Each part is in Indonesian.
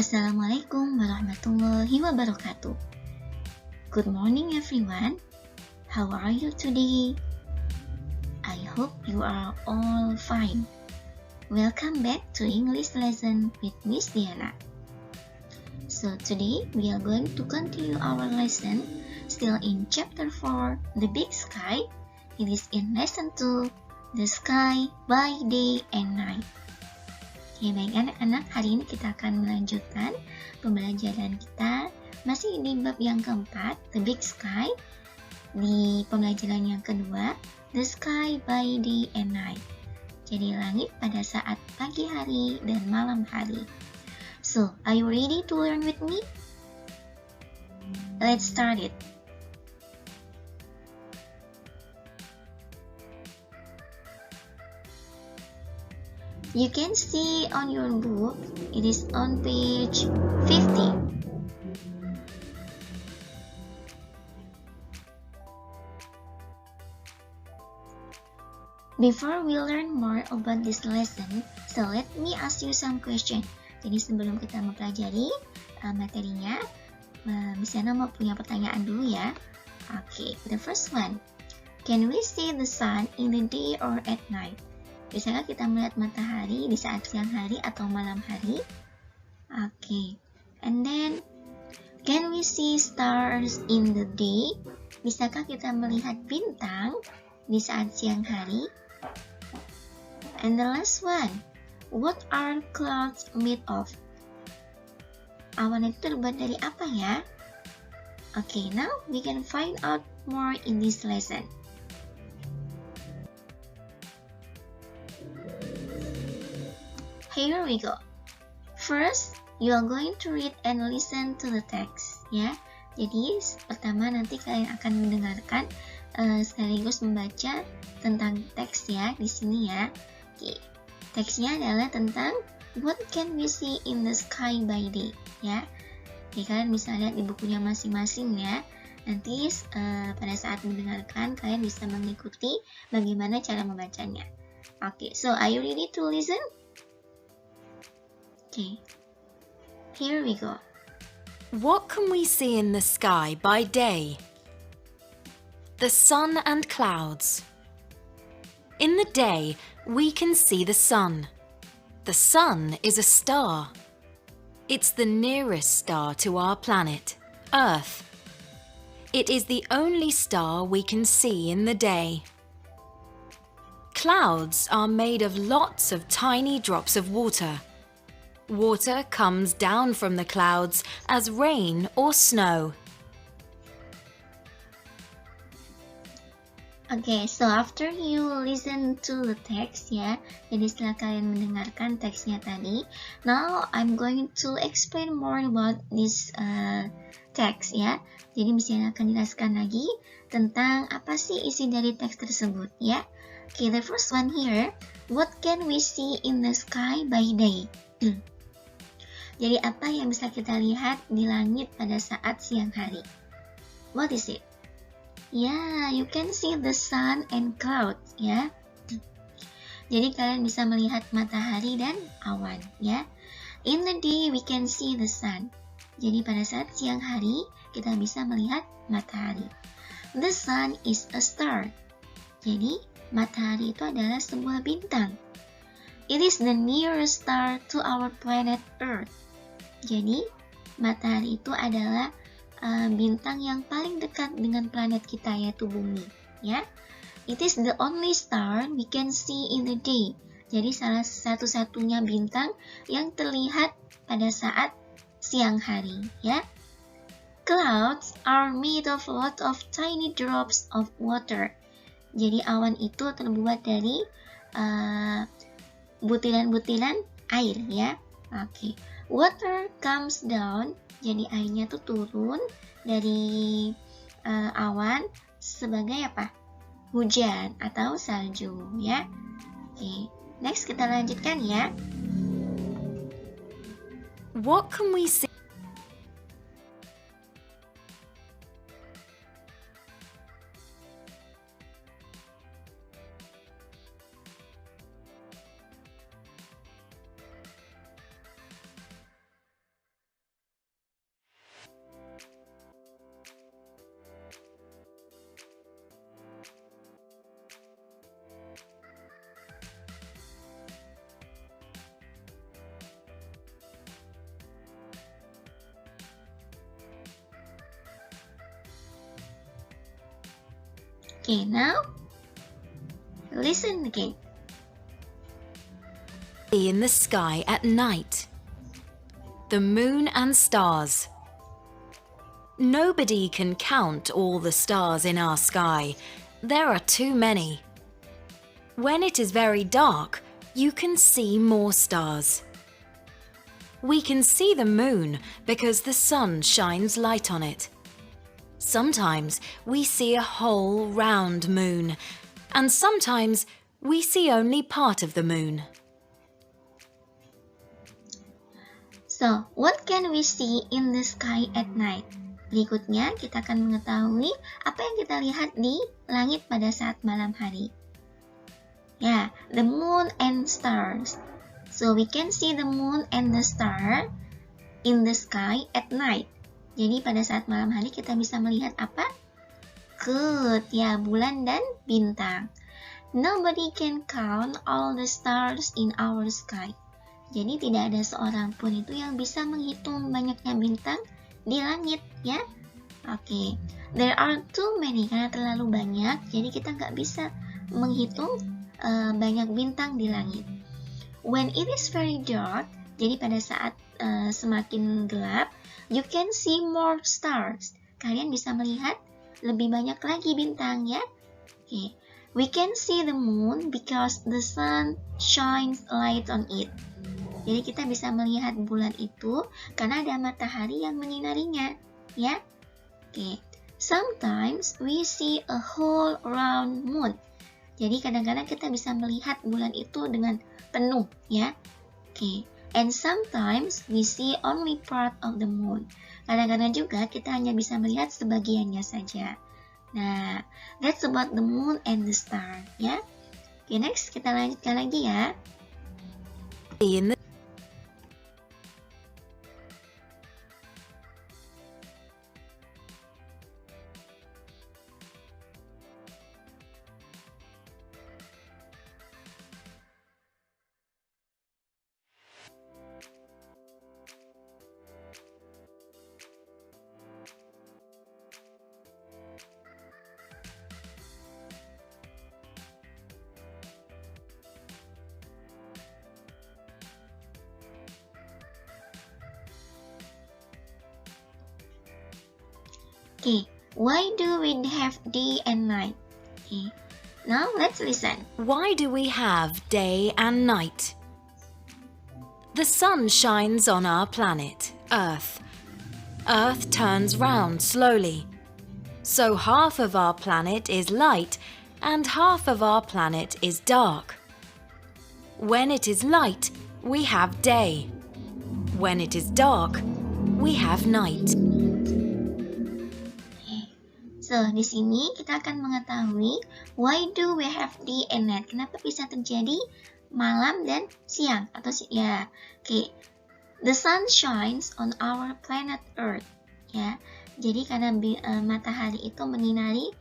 Assalamualaikum warahmatullahi wabarakatuh. Good morning everyone. How are you today? I hope you are all fine. Welcome back to English lesson with Miss Diana. So today we are going to continue our lesson still in chapter 4, The Big Sky. It is in lesson 2, The Sky by Day and Night. Oke, baik anak-anak, hari ini kita akan melanjutkan pembelajaran kita masih di bab yang keempat, The Big Sky. Di pembelajaran yang kedua, The Sky by Day and Night. Jadi langit pada saat pagi hari dan malam hari. So, are you ready to learn with me? Let's start it. You can see on your book, it is on page 50. Before we learn more about this lesson, so let me ask you some question. Jadi sebelum kita mempelajari materinya, Miss Yana mau punya pertanyaan dulu ya. Okay, the first one. Can we see the sun in the day or at night? Bisakah kita melihat matahari di saat siang hari atau malam hari? Okay. And then, can we see stars in the day? Bisakah kita melihat bintang di saat siang hari? And the last one, what are clouds made of? Awan itu terbuat dari apa ya? Okay, now we can find out more in this lesson. Here we go. First, you are going to read and listen to the text, ya. Jadi, pertama nanti kalian akan mendengarkan sekaligus membaca tentang teks ya di sini ya. Oke. Teksnya adalah tentang what can we see in the sky by day, ya. Oke, kalian bisa lihat di bukunya masing-masing ya. Nanti pada saat mendengarkan kalian bisa mengikuti bagaimana cara membacanya. Oke, so are you ready to listen? Okay, here we go. What can we see in the sky by day? The sun and clouds. In the day, we can see the sun. The sun is a star. It's the nearest star to our planet, Earth. It is the only star we can see in the day. Clouds are made of lots of tiny drops of water. Water comes down from the clouds as rain or snow. Okay, so after you listen to the text ya, jadi setelah kalian mendengarkan teksnya tadi, now I'm going to explain more about this text ya. Jadi misalnya akan jelaskan lagi tentang apa sih isi dari teks tersebut ya. Okay, the first one here, what can we see in the sky by day? Jadi apa yang bisa kita lihat di langit pada saat siang hari? What is it? Yeah, you can see the sun and clouds ya. Jadi kalian bisa melihat matahari dan awan ya. In the day we can see the sun. Jadi pada saat siang hari kita bisa melihat matahari. The sun is a star. Jadi matahari itu adalah sebuah bintang. It is the nearest star to our planet Earth. Jadi, matahari itu adalah bintang yang paling dekat dengan planet kita, yaitu bumi. Ya, it is the only star we can see in the day. Jadi, salah satu-satunya bintang yang terlihat pada saat siang hari. Ya, clouds are made of a lot of tiny drops of water. Jadi, awan itu terbuat dari butiran-butiran air. Ya, oke. Water comes down, jadi airnya tuh turun dari awan sebagai apa? Hujan atau salju ya. Oke, next kita lanjutkan ya. What can we see? Okay, now listen again. In the sky at night. The moon and stars. Nobody can count all the stars in our sky. There are too many. When it is very dark, you can see more stars. We can see the moon because the sun shines light on it. Sometimes we see a whole round moon, and sometimes we see only part of the moon. So, what can we see in the sky at night? Berikutnya kita akan mengetahui apa yang kita lihat di langit pada saat malam hari. Ya, the moon and stars. So, we can see the moon and the star in the sky at night. Jadi pada saat malam hari kita bisa melihat apa? Good, ya, bulan dan bintang. Nobody can count all the stars in our sky. Jadi tidak ada seorang pun itu yang bisa menghitung banyaknya bintang di langit, ya. Oke, there are too many, karena terlalu banyak, jadi kita nggak bisa menghitung banyak bintang di langit. When it is very dark, jadi pada saat semakin gelap, you can see more stars. Kalian bisa melihat lebih banyak lagi bintang, ya. Okay. We can see the moon because the sun shines light on it. Jadi kita bisa melihat bulan itu karena ada matahari yang menyinarinya, ya. Okay. Sometimes we see a whole round moon. Jadi kadang-kadang kita bisa melihat bulan itu dengan penuh, ya. Okay. And sometimes we see only part of the moon. Kadang-kadang juga kita hanya bisa melihat sebagiannya saja. Nah, that's about the moon and the star, ya. Okay, next kita lanjutkan lagi ya. In the Okay, why do we have day and night? Okay, now let's listen. Why do we have day and night? The sun shines on our planet, Earth. Earth turns round slowly. So half of our planet is light and half of our planet is dark. When it is light, we have day. When it is dark, we have night. So, di sini kita akan mengetahui why do we have day and night? Kenapa bisa terjadi malam dan siang atau ya. Okay. The sun shines on our planet Earth. Ya. Jadi karena matahari itu menyinari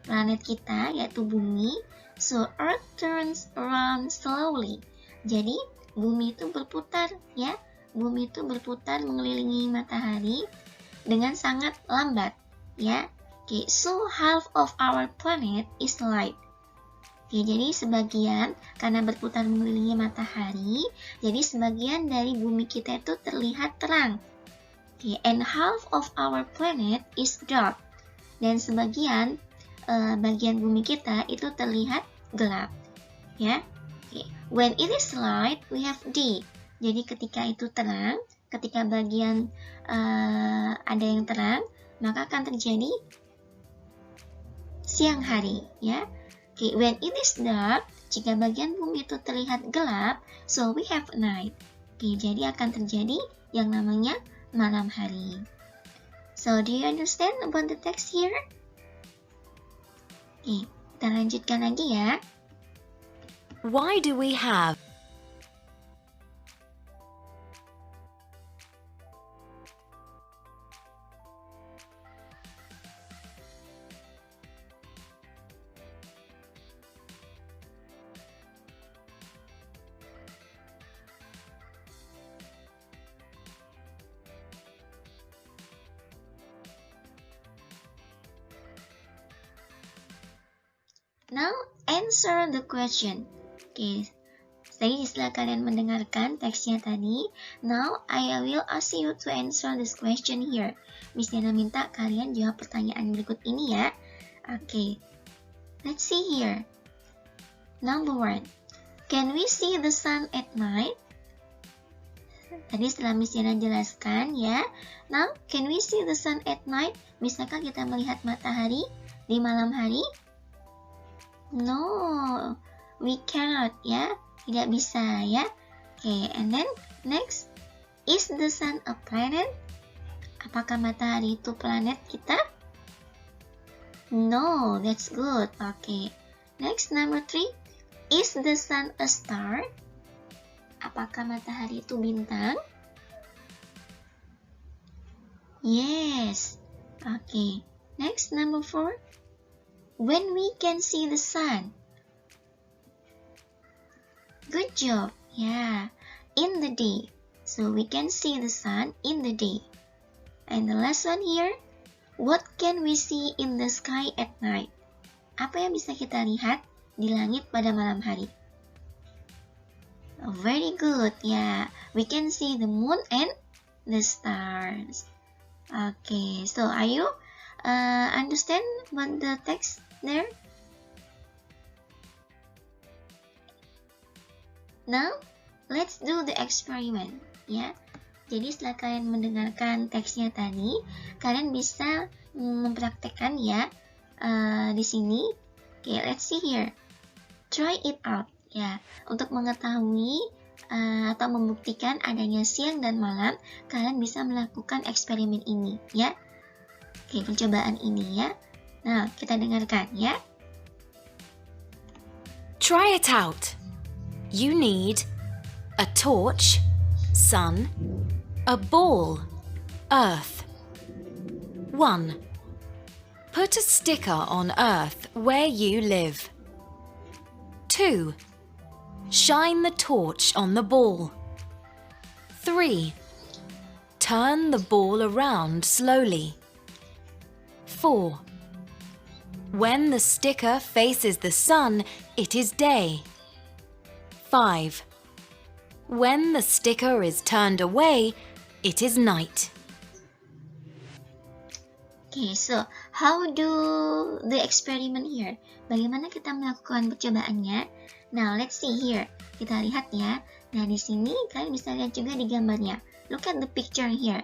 planet kita yaitu bumi, so Earth turns around slowly. Jadi bumi itu berputar, ya. Bumi itu berputar mengelilingi matahari dengan sangat lambat, ya. Okay, so half of our planet is light. Okay, jadi sebagian karena berputar mengelilingi matahari, jadi sebagian dari bumi kita itu terlihat terang. Okay, and half of our planet is dark. Dan sebagian bagian bumi kita itu terlihat gelap. Ya. Okay. When it is light, we have day. Jadi ketika itu terang, ketika bagian ada yang terang, maka akan terjadi siang hari, ya. Okay, when it is dark, jika bagian bumi itu terlihat gelap, so we have night. Okay, jadi akan terjadi yang namanya malam hari. So, do you understand about the text here? Okay, kita lanjutkan lagi ya. Why do we have Now answer the question. Okay. Jadi setelah kalian mendengarkan teksnya tadi, now I will ask you to answer this question here. Miss Diana minta kalian jawab pertanyaan berikut ini ya. Okay. Let's see here. Number 1. Can we see the sun at night? Tadi setelah Miss Diana jelaskan ya. Now, can we see the sun at night? Bisakah kita melihat matahari di malam hari? No, we cannot ya. Tidak bisa ya. Okay, and then next, is the sun a planet? Apakah matahari itu planet kita? No, that's good. Okay. Next, number 3. Is the sun a star? Apakah matahari itu bintang? Yes. Okay. Next, number 4. When we can see the sun? Good job. Yeah. In the day. So we can see the sun in the day. And the last one here. What can we see in the sky at night? Apa yang bisa kita lihat di langit pada malam hari? Oh, very good. Yeah, we can see the moon and the stars. Okay, so are you understand what the text there? Now, let's do the experiment. Ya, jadi setelah kalian mendengarkan teksnya tadi, kalian bisa mempraktekkan ya di sini. Okay, let's see here. Try it out. Ya, untuk mengetahui atau membuktikan adanya siang dan malam, kalian bisa melakukan eksperimen ini, ya. Oke, percobaan ini ya. Nah, kita dengarkan ya. Try it out. You need a torch, sun, a ball, earth. 1. Put a sticker on earth where you live. 2. Shine the torch on the ball. 3. Turn the ball around slowly. 4. When the sticker faces the sun, it is day. 5. When the sticker is turned away, it is night. Okay, so how do the experiment here? Bagaimana kita melakukan percobaannya? Now, let's see here. Kita lihat ya. Nah, di sini kalian bisa lihat juga di gambarnya. Look at the picture here.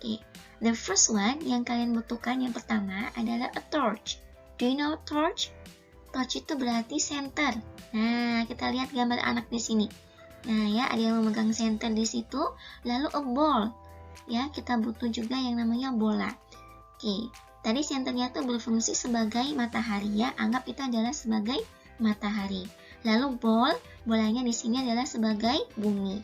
Okay, the first one yang kalian butuhkan yang pertama adalah a torch. Do you know torch? Torch itu berarti center. Nah, kita lihat gambar anak di sini. Nah, ya, ada yang memegang center di situ. Lalu a ball. Ya, kita butuh juga yang namanya bola. Oke, tadi senternya itu berfungsi sebagai matahari ya. Anggap itu adalah sebagai matahari. Lalu bolanya di sini adalah sebagai bumi.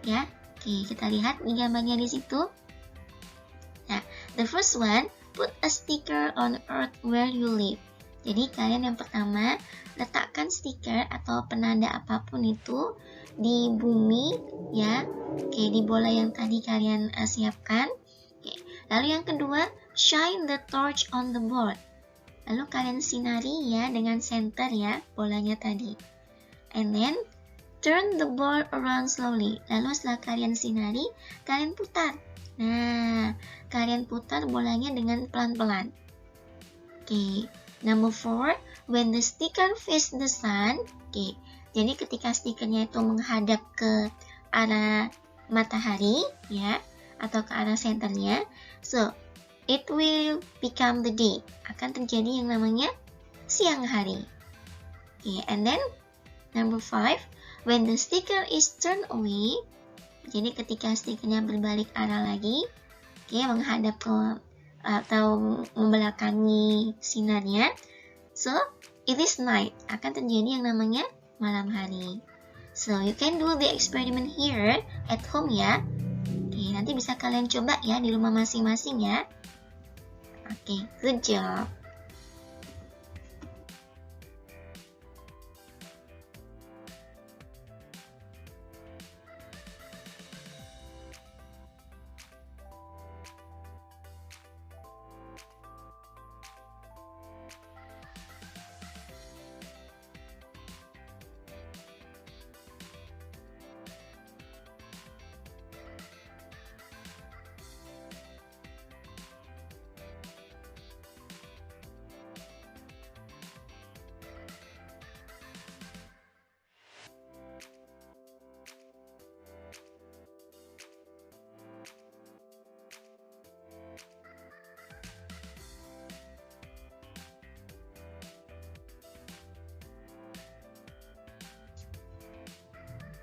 Ya, oke, kita lihat di gambarnya di situ. Nah, the first one, put a sticker on earth where you live. Jadi kalian yang pertama, letakkan stiker atau penanda apapun itu di bumi ya. Oke, di bola yang tadi kalian siapkan. Oke. Lalu yang kedua, shine the torch on the board. Lalu kalian sinari ya dengan center ya bolanya tadi. And then turn the ball around slowly. Lalu setelah kalian sinari, kalian putar. Nah, kalian putar bolanya dengan pelan-pelan. Oke. Number 4, when the sticker face the sun. Oke. Jadi ketika stikernya itu menghadap ke arah matahari ya atau ke arah senternya. So, it will become the day. Akan terjadi yang namanya siang hari. Okay, and then number 5, when the sticker is turned away. Jadi ketika stikernya berbalik arah lagi, okay, menghadap ke atau membelakangi sinarnya. So, it is night. Akan terjadi yang namanya malam hari. So, you can do the experiment here at home ya. Okay, nanti bisa kalian coba ya di rumah masing-masing ya. Okay, good job.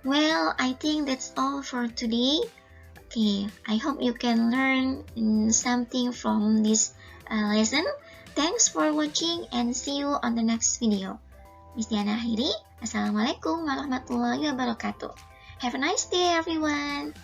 Well, I think that's all for today. Okay, I hope you can learn something from this lesson. Thanks for watching and see you on the next video. Miss Diana akhiri. Assalamualaikum warahmatullahi wabarakatuh. Have a nice day everyone.